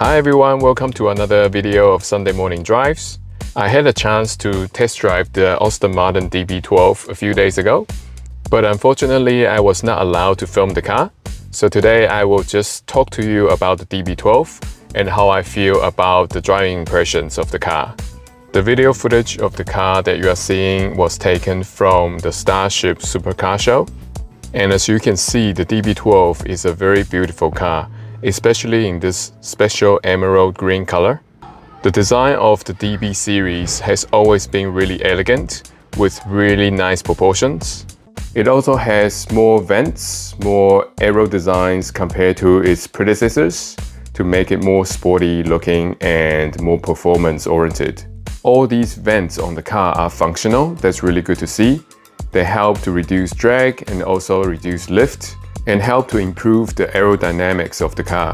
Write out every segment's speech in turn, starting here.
Hi everyone, welcome to another video of Sunday Morning Drives. I had a chance to test drive the Aston Martin DB12 a few days ago, but unfortunately I was not allowed to film the car. So today I will just talk to you about the DB12 and how I feel about the driving impressions of the car. The video footage of the car that you are seeing was taken from the Starship Supercar show. And as you can see, the DB12 is a very beautiful car, especially in this special emerald green color. The design of the DB series has always been really elegant with really nice proportions. It also has more vents, more aero designs compared to its predecessors to make it more sporty looking and more performance oriented. All these vents on the car are functional. That's really good to see. They help to reduce drag and also reduce lift and help to improve the aerodynamics of the car.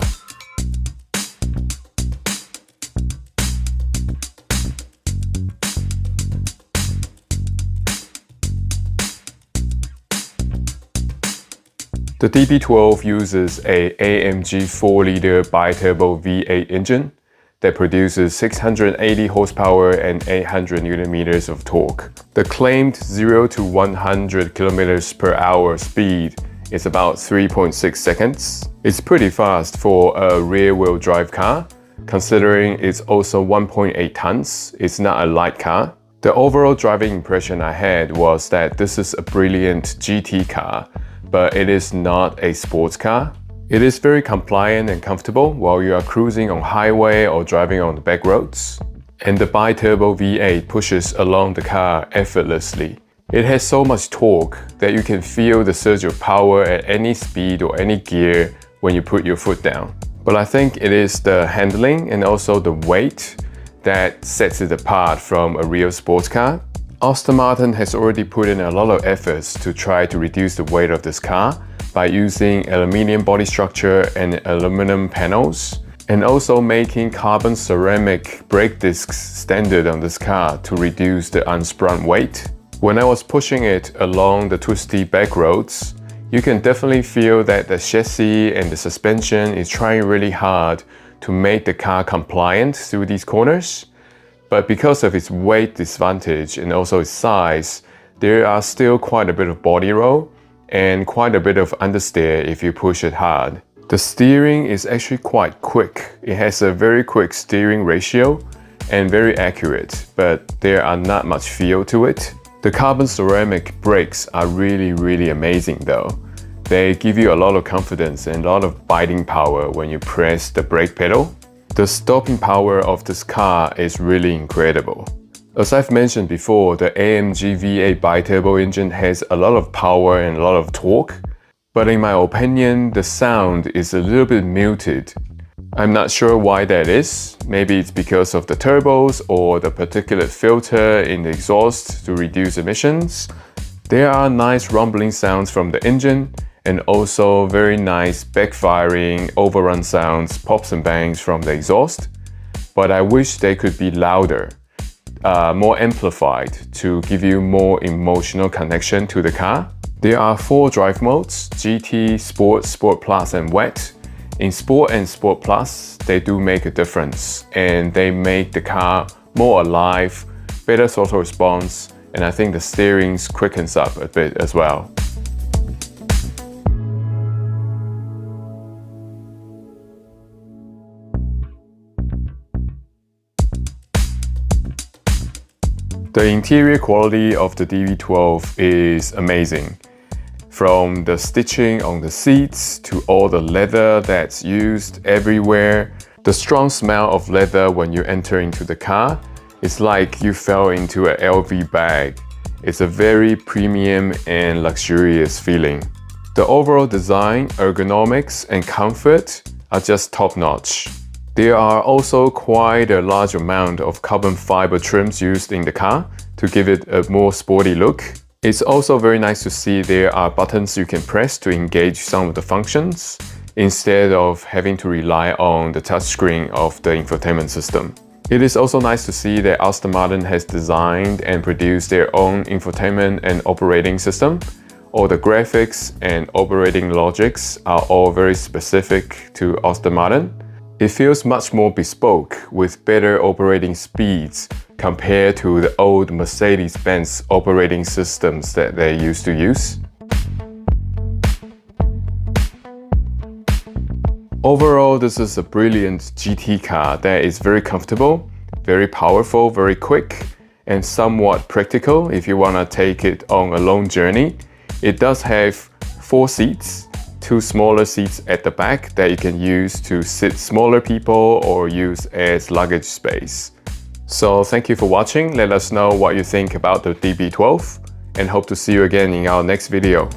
The DB12 uses a AMG 4-liter bi-turbo V8 engine that produces 680 horsepower and 800 Nm of torque. The claimed 0 to 100 km per hour speed is about 3.6 seconds. It's pretty fast for a rear-wheel drive car, considering it's also 1.8 tons. It's not a light car. The overall driving impression I had was that this is a brilliant GT car, but it is not a sports car. It is very compliant and comfortable while you are cruising on highway or driving on the back roads. And the bi-turbo V8 pushes along the car effortlessly. It has so much torque that you can feel the surge of power at any speed or any gear when you put your foot down. But I think it is the handling and also the weight that sets it apart from a real sports car. Aston Martin has already put in a lot of efforts to try to reduce the weight of this car by using aluminium body structure and aluminum panels, and also making carbon ceramic brake discs standard on this car to reduce the unsprung weight. When I was pushing it along the twisty back roads, you can definitely feel that the chassis and the suspension is trying really hard to make the car compliant through these corners. But because of its weight disadvantage and also its size, there are still quite a bit of body roll and quite a bit of understeer if you push it hard. The steering is actually quite quick. It has a very quick steering ratio and very accurate, but there are not much feel to it. The carbon ceramic brakes are really amazing though. They give you a lot of confidence and a lot of biting power when you press the brake pedal. The stopping power of this car is really incredible. As I've mentioned before, the AMG V8 bi-turbo engine has a lot of power and a lot of torque, but in my opinion, the sound is a little bit muted. I'm not sure why that is. Maybe it's because of the turbos or the particulate filter in the exhaust to reduce emissions. There are nice rumbling sounds from the engine and also very nice backfiring overrun sounds, pops and bangs from the exhaust. But I wish they could be louder, more amplified to give you more emotional connection to the car. There are 4 drive modes: GT, Sport, Sport Plus and Wet. In Sport and Sport Plus, they do make a difference and they make the car more alive, better throttle response, and I think the steering quickens up a bit as well. The interior quality of the DB12 is amazing. From the stitching on the seats to all the leather that's used everywhere. The strong smell of leather when you enter into the car, it's like you fell into an LV bag. It's a very premium and luxurious feeling. The overall design, ergonomics and comfort are just top-notch. There are also quite a large amount of carbon fiber trims used in the car to give it a more sporty look. It's also very nice to see there are buttons you can press to engage some of the functions instead of having to rely on the touchscreen of the infotainment system. It is also nice to see that Aston Martin has designed and produced their own infotainment and operating system. All the graphics and operating logics are all very specific to Aston Martin. It feels much more bespoke with better operating speeds compared to the old Mercedes-Benz operating systems that they used to use. Overall, this is a brilliant GT car that is very comfortable, very powerful, very quick, and somewhat practical if you want to take it on a long journey. It does have 4 seats, 2 smaller seats at the back that you can use to sit smaller people or use as luggage space. So thank you for watching. Let us know what you think about the DB12 and hope to see you again in our next video.